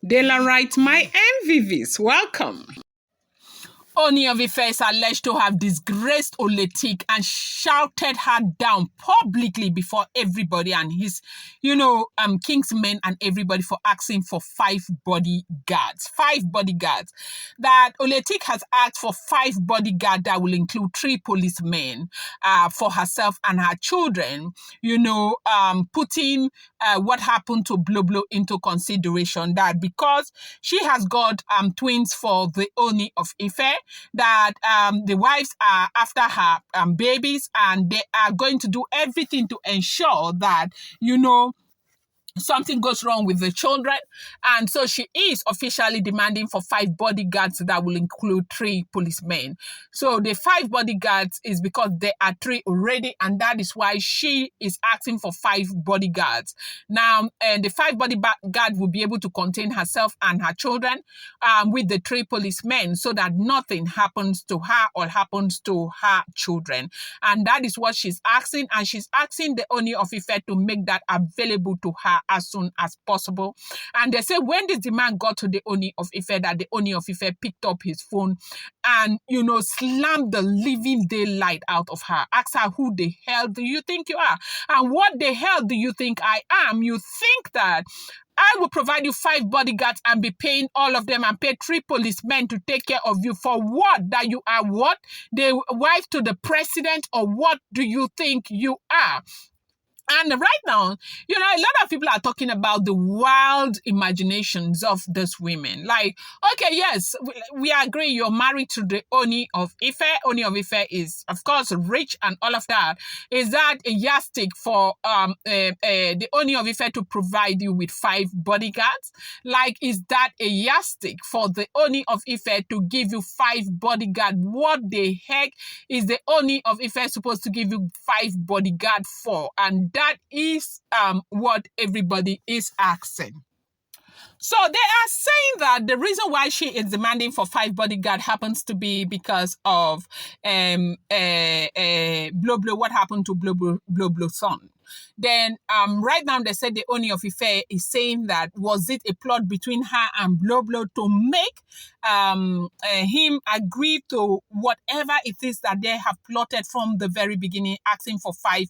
Dela writes, my MVVs, welcome. Ooni of Ife is alleged to have disgraced Oletik and shouted her down publicly before everybody and his, kingsmen and everybody for asking for 5 bodyguards. 5 bodyguards. That Oletik has asked for 5 bodyguards that will include 3 policemen for herself and her children, putting what happened to Bloblo into consideration, that because she has got twins for the Ooni of Ife, that the wives are after her babies, and they are going to do everything to ensure that, something goes wrong with the children. And so she is officially demanding for 5 bodyguards that will include 3 policemen. So the 5 bodyguards is because there are 3 already, and that is why she is asking for 5 bodyguards. Now, the 5 bodyguards will be able to contain herself and her children with the 3 policemen, so that nothing happens to her or happens to her children. And that is what she's asking, and she's asking the Ooni of Ife to make that available to her as soon as possible. And they say when this demand got to the Ooni of Ife, that the Ooni of Ife picked up his phone and, slammed the living daylight out of her. Asked her, who the hell do you think you are? And what the hell do you think I am? You think that I will provide you 5 bodyguards and be paying all of them and pay 3 policemen to take care of you for what? That you are what? The wife to the president, or what do you think you are? And right now, a lot of people are talking about the wild imaginations of these women. Like, okay, yes, we agree you're married to the Ooni of Ife. Ooni of Ife is, of course, rich and all of that. Is that a yardstick for the Ooni of Ife to provide you with 5 bodyguards? Like, is that a yardstick for the Ooni of Ife to give you 5 bodyguards? What the heck is the Ooni of Ife supposed to give you 5 bodyguards for? And that is what everybody is asking. So they are saying that the reason why she is demanding for 5 bodyguards happens to be because of Bloblo, what happened to Bloblo's son. Then right now they said the Ooni of Ife is saying that was it a plot between her and Bloblo to make him agree to whatever it is that they have plotted from the very beginning, asking for 5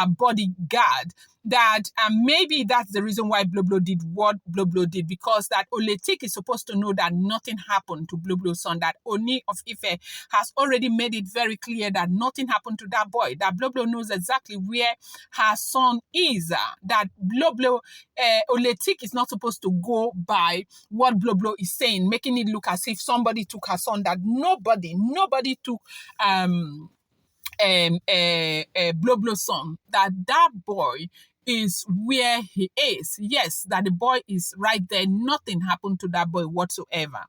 bodyguards. That maybe that's the reason why Bloblo did what Bloblo did, because that Oletik is supposed to know that nothing happened to Bloblo's son, that Ooni of Ife has already made it very clear that nothing happened to that boy, that Bloblo knows exactly where her son is, that Bloblo, Oletik is not supposed to go by what Bloblo is saying, making it look as if somebody took her son, that nobody took Bloblo's son, that boy is where he is. Yes, that the boy is right there. Nothing happened to that boy whatsoever.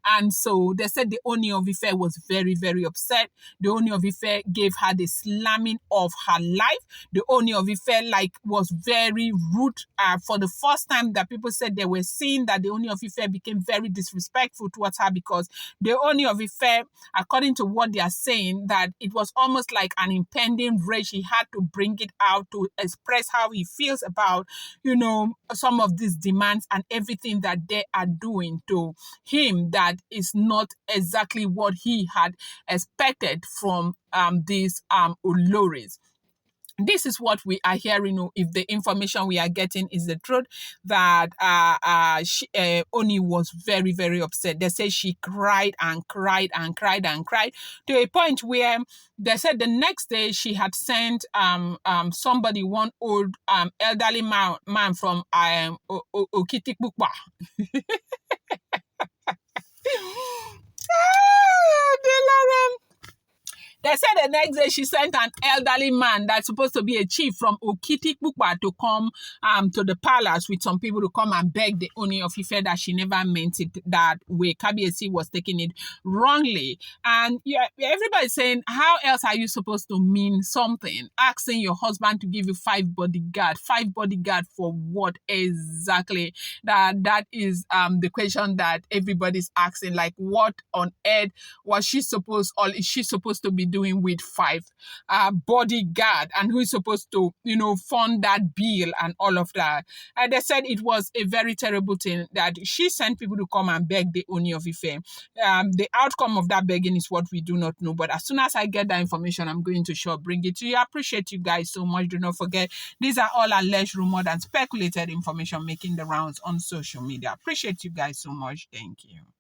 And so they said the Ooni of Ife was very, very upset. The Ooni of Ife gave her the slamming of her life. The Ooni of Ife was very rude. For the first time that people said they were seeing that the Ooni of Ife became very disrespectful towards her, because the Ooni of Ife, according to what they are saying, that it was almost like an impending rage. He had to bring it out to express how he feels about, some of these demands and everything that they are doing to him, that is not exactly what he had expected from these Oloris. This is what we are hearing. If the information we are getting is the truth, that Ooni was very, very upset. They say she cried and cried and cried and cried to a point where they said the next day she had sent somebody, one old elderly man from Okitikpukpa. They said the next day she sent an elderly man that's supposed to be a chief from Okitikpukpa to come to the palace with some people to come and beg the Ooni of Ife that she never meant it that way. Kabiyesi was taking it wrongly. And everybody's saying, how else are you supposed to mean something? Asking your husband to give you 5 bodyguards. 5 bodyguards for what exactly? That is the question that everybody's asking. Like, what on earth was she supposed, or is she supposed to be doing with 5 bodyguard, and who is supposed to, fund that bill and all of that. And they said it was a very terrible thing that she sent people to come and beg the Ooni of Ife. The outcome of that begging is what we do not know. But as soon as I get that information, I'm going to bring it to you. I appreciate you guys so much. Do not forget, these are all alleged, rumored, and speculated information making the rounds on social media. Appreciate you guys so much. Thank you.